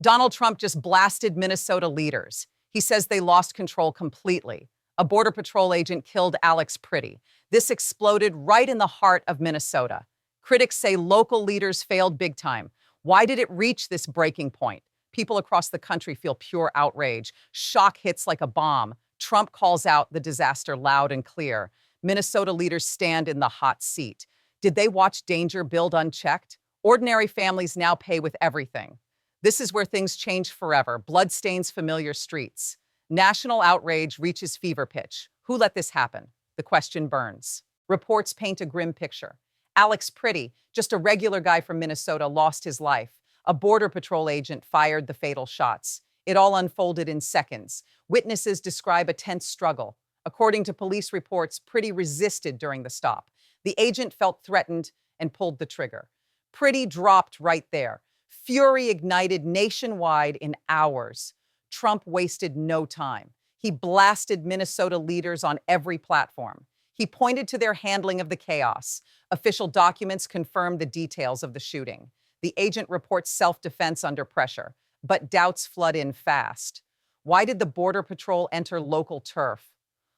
Donald Trump just blasted Minnesota leaders. He says they lost control completely. A Border Patrol agent killed Alex Pretti. This exploded right in the heart of Minnesota. Critics say local leaders failed big time. Why did it reach this breaking point? People across the country feel pure outrage. Shock hits like a bomb. Trump calls out the disaster loud and clear. Minnesota leaders stand in the hot seat. Did they watch danger build unchecked? Ordinary families now pay with everything. This is where things change forever. Blood stains familiar streets. National outrage reaches fever pitch. Who let this happen? The question burns. Reports paint a grim picture. Alex Pretti, just a regular guy from Minnesota, lost his life. A Border Patrol agent fired the fatal shots. It all unfolded in seconds. Witnesses describe a tense struggle. According to police reports, Pretti resisted during the stop. The agent felt threatened and pulled the trigger. Pretti dropped right there. Fury ignited nationwide in hours. Trump wasted no time. He blasted Minnesota leaders on every platform. He pointed to their handling of the chaos. Official documents confirmed the details of the shooting. The agent reports self-defense under pressure, but doubts flood in fast. Why did the Border Patrol enter local turf?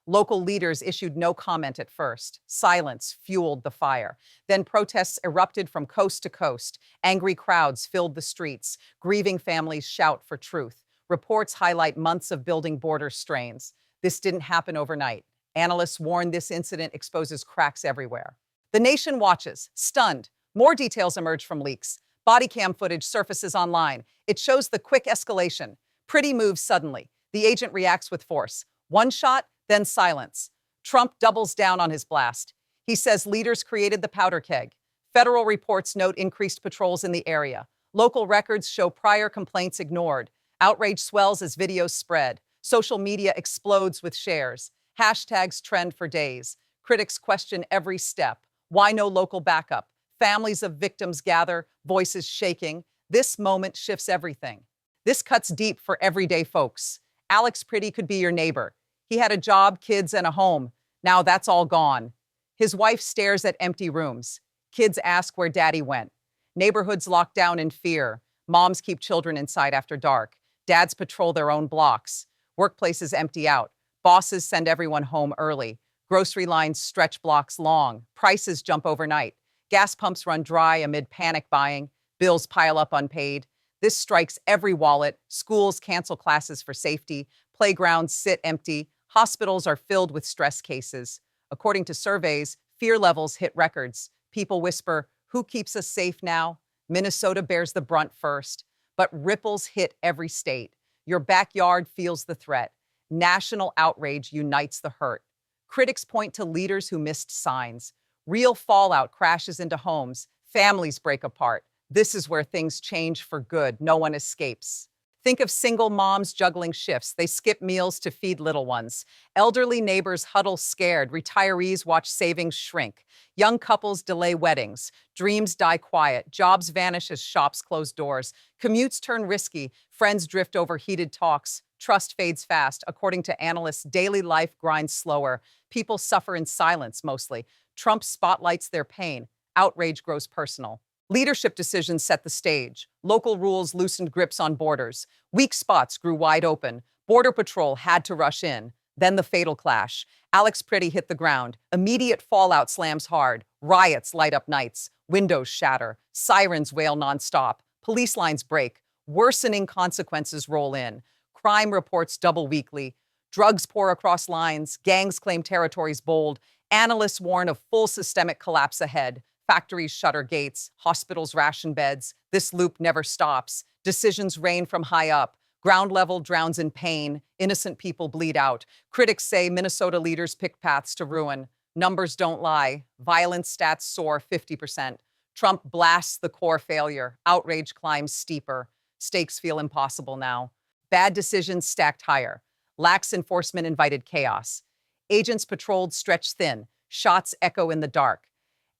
Local leaders issued no comment at first. Silence fueled the fire. Then protests erupted from coast to coast. Angry crowds filled the streets. Grieving families shout for truth. Reports highlight months of building border strains. This didn't happen overnight. Analysts warn this incident exposes cracks everywhere. The nation watches, stunned. More details emerge from leaks. Body cam footage surfaces online. It shows the quick escalation. Pretti moves suddenly. The agent reacts with force. One shot, then silence. Trump doubles down on his blast. He says leaders created the powder keg. Federal reports note increased patrols in the area. Local records show prior complaints ignored. Outrage swells as videos spread. Social media explodes with shares. Hashtags trend for days. Critics question every step. Why no local backup? Families of victims gather, voices shaking. This moment shifts everything. This cuts deep for everyday folks. Alex Pretti could be your neighbor. He had a job, kids, and a home. Now that's all gone. His wife stares at empty rooms. Kids ask where daddy went. Neighborhoods lock down in fear. Moms keep children inside after dark. Dads patrol their own blocks. Workplaces empty out. Bosses send everyone home early. Grocery lines stretch blocks long. Prices jump overnight. Gas pumps run dry amid panic buying. Bills pile up unpaid. This strikes every wallet. Schools cancel classes for safety. Playgrounds sit empty. Hospitals are filled with stress cases. According to surveys, fear levels hit records. People whisper, "Who keeps us safe now?" Minnesota bears the brunt first, but ripples hit every state. Your backyard feels the threat. National outrage unites the hurt. Critics point to leaders who missed signs. Real fallout crashes into homes. Families break apart. This is where things change for good. No one escapes. Think of single moms juggling shifts. They skip meals to feed little ones. Elderly neighbors huddle scared. Retirees watch savings shrink. Young couples delay weddings. Dreams die quiet. Jobs vanish as shops close doors. Commutes turn risky. Friends drift over heated talks. Trust fades fast. According to analysts, daily life grinds slower. People suffer in silence mostly. Trump spotlights their pain. Outrage grows personal. Leadership decisions set the stage. Local rules loosened grips on borders. Weak spots grew wide open. Border Patrol had to rush in. Then the fatal clash. Alex Pretti hit the ground. Immediate fallout slams hard. Riots light up nights. Windows shatter. Sirens wail nonstop. Police lines break. Worsening consequences roll in. Crime reports double weekly. Drugs pour across lines. Gangs claim territories bold. Analysts warn of full systemic collapse ahead. Factories shutter gates, hospitals ration beds. This loop never stops. Decisions rain from high up. Ground level drowns in pain. Innocent people bleed out. Critics say Minnesota leaders pick paths to ruin. Numbers don't lie. Violence stats soar 50%. Trump blasts the core failure. Outrage climbs steeper. Stakes feel impossible now. Bad decisions stacked higher. Lax enforcement invited chaos. Agents patrolled stretched thin. Shots echo in the dark.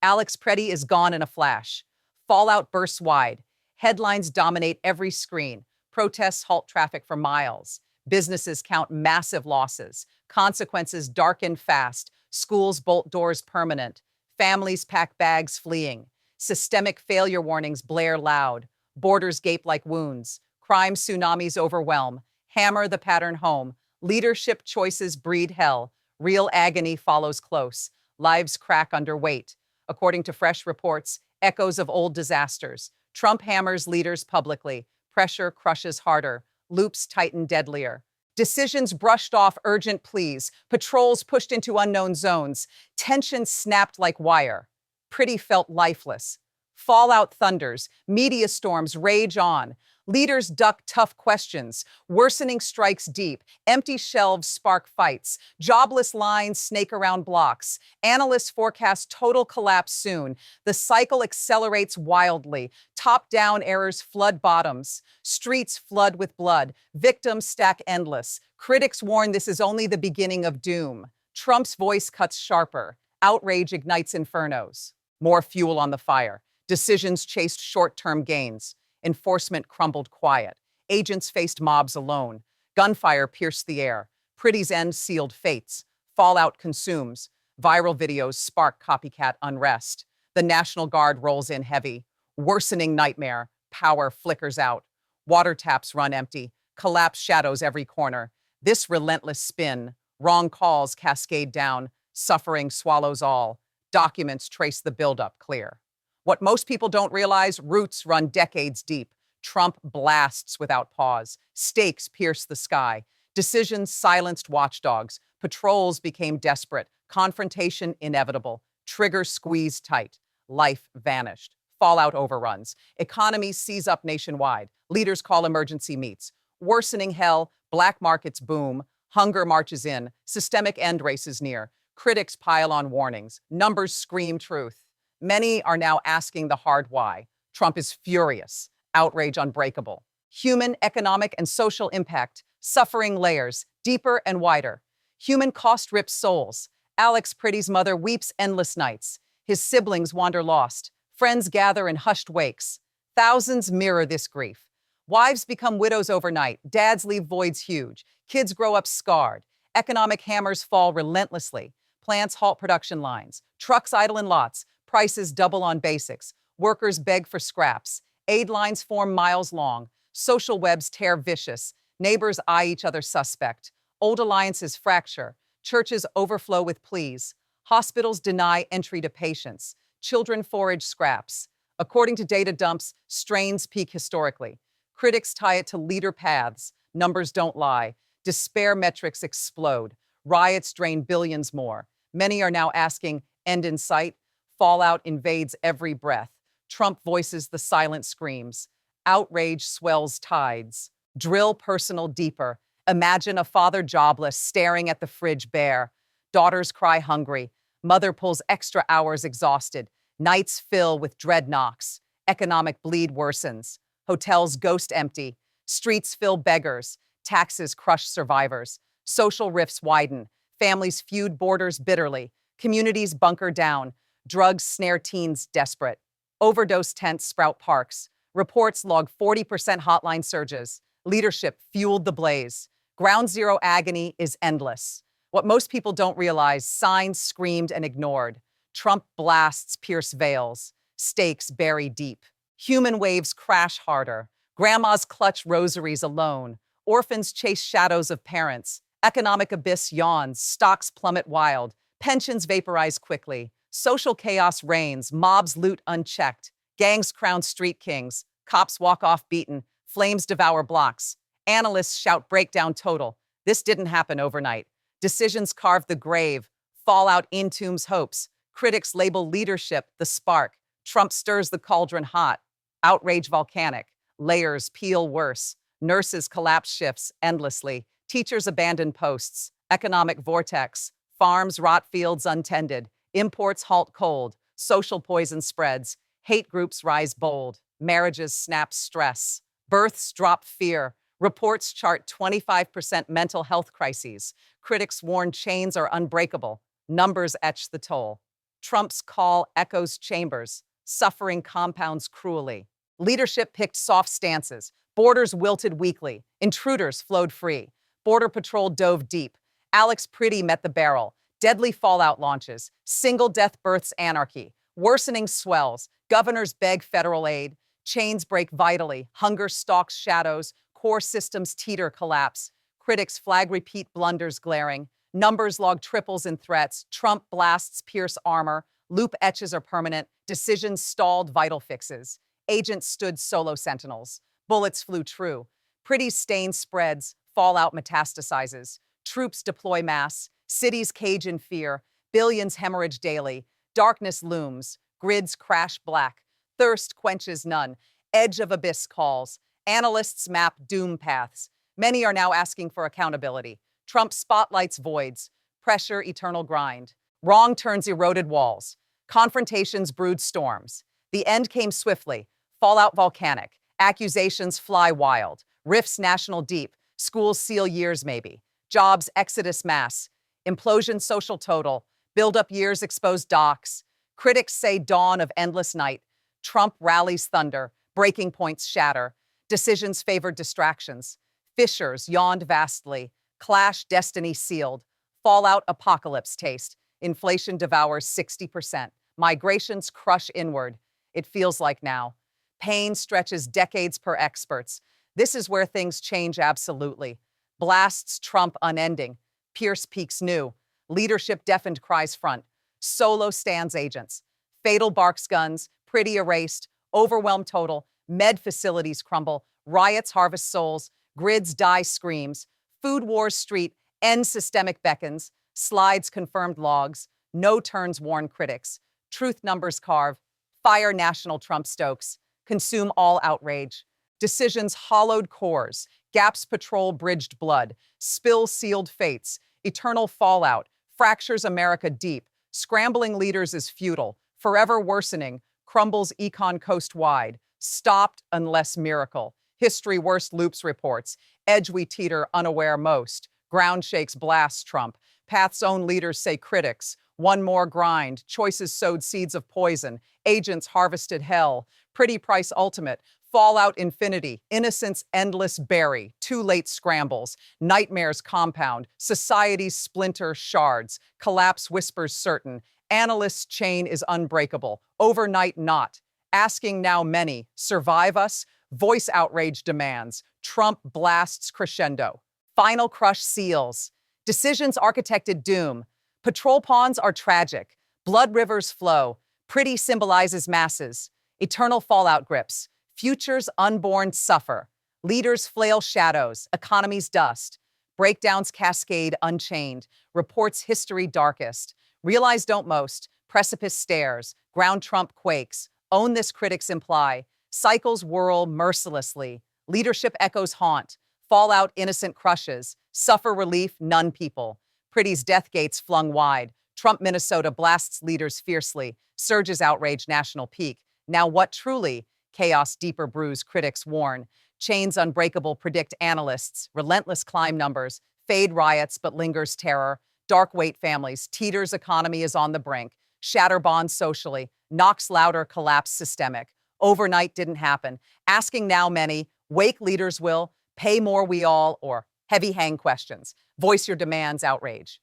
Alex Pretti is gone in a flash. Fallout bursts wide. Headlines dominate every screen. Protests halt traffic for miles. Businesses count massive losses. Consequences darken fast. Schools bolt doors permanent. Families pack bags fleeing. Systemic failure warnings blare loud. Borders gape like wounds. Crime tsunamis overwhelm. Hammer the pattern home. Leadership choices breed hell. Real agony follows close. Lives crack under weight. According to fresh reports, echoes of old disasters. Trump hammers leaders publicly. Pressure crushes harder. Loops tighten deadlier. Decisions brushed off urgent pleas. Patrols pushed into unknown zones. Tension snapped like wire. Pretti felt lifeless. Fallout thunders. Media storms rage on. Leaders duck tough questions. Worsening strikes deep. Empty shelves spark fights. Jobless lines snake around blocks. Analysts forecast total collapse soon. The cycle accelerates wildly. Top-down errors flood bottoms. Streets flood with blood. Victims stack endless. Critics warn this is only the beginning of doom. Trump's voice cuts sharper. Outrage ignites infernos. More fuel on the fire. Decisions chased short-term gains. Enforcement crumbled quiet. Agents faced mobs alone. Gunfire pierced the air. Pretty's end sealed fates. Fallout consumes. Viral videos spark copycat unrest. The National Guard rolls in heavy. Worsening nightmare. Power flickers out. Water taps run empty. Collapse shadows every corner. This relentless spin. Wrong calls cascade down. Suffering swallows all. Documents trace the buildup clear. What most people don't realize, roots run decades deep. Trump blasts without pause. Stakes pierce the sky. Decisions silenced watchdogs. Patrols became desperate. Confrontation inevitable. Triggers squeezed tight. Life vanished. Fallout overruns. Economies seize up nationwide. Leaders call emergency meets. Worsening hell. Black markets boom. Hunger marches in. Systemic end races near. Critics pile on warnings. Numbers scream truth. Many are now asking the hard why. Trump is furious. Outrage unbreakable. Human, economic, and social impact. Suffering layers, deeper and wider. Human cost rips souls. Alex Pretti's mother weeps endless nights. His siblings wander lost. Friends gather in hushed wakes. Thousands mirror this grief. Wives become widows overnight. Dads leave voids huge. Kids grow up scarred. Economic hammers fall relentlessly. Plants halt production lines. Trucks idle in lots. Prices double on basics. Workers beg for scraps. Aid lines form miles long. Social webs tear vicious. Neighbors eye each other suspect. Old alliances fracture. Churches overflow with pleas. Hospitals deny entry to patients. Children forage scraps. According to data dumps, strains peak historically. Critics tie it to leader paths. Numbers don't lie. Despair metrics explode. Riots drain billions more. Many are now asking, end in sight? Fallout invades every breath. Trump voices the silent screams. Outrage swells tides. Drill personal deeper. Imagine a father jobless, staring at the fridge bare. Daughters cry hungry. Mother pulls extra hours exhausted. Nights fill with dread knocks. Economic bleed worsens. Hotels ghost empty. Streets fill beggars. Taxes crush survivors. Social rifts widen. Families feud borders bitterly. Communities bunker down. Drugs snare teens desperate. Overdose tents sprout parks. Reports log 40% hotline surges. Leadership fueled the blaze. Ground zero agony is endless. What most people don't realize, signs screamed and ignored. Trump blasts pierce veils. Stakes bury deep. Human waves crash harder. Grandmas clutch rosaries alone. Orphans chase shadows of parents. Economic abyss yawns. Stocks plummet wild. Pensions vaporize quickly. Social chaos reigns. Mobs loot unchecked. Gangs crown street kings. Cops walk off beaten. Flames devour blocks. Analysts shout breakdown total. This didn't happen overnight. Decisions carve the grave. Fallout entombs hopes. Critics label leadership the spark. Trump stirs the cauldron hot. Outrage volcanic. Layers peel worse. Nurses collapse shifts endlessly. Teachers abandon posts. Economic vortex. Farms rot fields untended. Imports halt cold. Social poison spreads. Hate groups rise bold. Marriages snap stress. Births drop fear. Reports chart 25% mental health crises. Critics warn chains are unbreakable. Numbers etch the toll. Trump's call echoes chambers. Suffering compounds cruelly. Leadership picked soft stances. Borders wilted weakly. Intruders flowed free. Border Patrol dove deep. Alex Pretti met the barrel. Deadly fallout launches. Single death births anarchy. Worsening swells. Governors beg federal aid. Chains break vitally, hunger stalks shadows, core systems teeter collapse. Critics flag repeat blunders glaring. Numbers log triples in threats. Trump blasts pierce armor. Loop etches are permanent. Decisions stalled vital fixes. Agents stood solo sentinels. Bullets flew true. Pretty stain spreads. Fallout metastasizes. Troops deploy mass. Cities cage in fear. Billions hemorrhage daily. Darkness looms. Grids crash black. Thirst quenches none. Edge of abyss calls. Analysts map doom paths. Many are now asking for accountability. Trump spotlights voids. Pressure eternal grind. Wrong turns eroded walls. Confrontations brewed storms. The end came swiftly. Fallout volcanic. Accusations fly wild. Rifts national deep. Schools seal years maybe. Jobs exodus mass. Implosion social total. Build up years expose docks. Critics say dawn of endless night. Trump rallies thunder. Breaking points shatter. Decisions favored distractions. Fissures yawned vastly. Clash destiny sealed. Fallout apocalypse taste. Inflation devours 60%. Migrations crush inward. It feels like now. Pain stretches decades per experts. This is where things change absolutely. Blasts Trump unending. Pierce peaks new. Leadership deafened cries front. Solo stands agents. Fatal barks guns. Pretty erased. Overwhelm total. Med facilities crumble. Riots harvest souls. Grids die screams. Food wars street. End systemic beckons. Slides confirmed logs. No turns warn critics. Truth numbers carve. Fire national Trump stokes. Consume all outrage. Decisions hollowed cores. Gaps patrol bridged blood. Spill sealed fates. Eternal fallout. Fractures America deep. Scrambling leaders is futile. Forever worsening. Crumbles econ coast-wide. Stopped unless miracle. History worst loops reports. Edge we teeter unaware most. Ground shakes blasts Trump. Path's own leaders say critics. One more grind. Choices sowed seeds of poison. Agents harvested hell. Pretty price ultimate. Fallout infinity. Innocence endless bury. Too late scrambles. Nightmares compound. Society's splinter shards. Collapse whispers certain. Analysts' chain is unbreakable. Overnight not. Asking now many. Survive us? Voice outrage demands. Trump blasts crescendo. Final crush seals. Decisions architected doom. Patrol pawns are tragic. Blood rivers flow. Pretty symbolizes masses. Eternal fallout grips. Futures unborn suffer. Leaders flail shadows. Economies dust. Breakdowns cascade unchained. Reports history darkest. Realize don't most. Precipice stares. Ground Trump quakes. Own this critics imply. Cycles whirl mercilessly. Leadership echoes haunt. Fallout innocent crushes. Suffer relief none people. Pretty's death gates flung wide. Trump Minnesota blasts leaders fiercely. Surges outrage national peak. Now what truly? Chaos deeper brews critics warn. Chains unbreakable predict analysts. Relentless climb numbers. Fade riots but lingers terror. Dark weight families. Teeters economy is on the brink. Shatter bonds socially. Knocks louder collapse systemic. Overnight didn't happen. Asking now many. Wake leaders will. Pay more we all or heavy hang questions. Voice your demands outrage.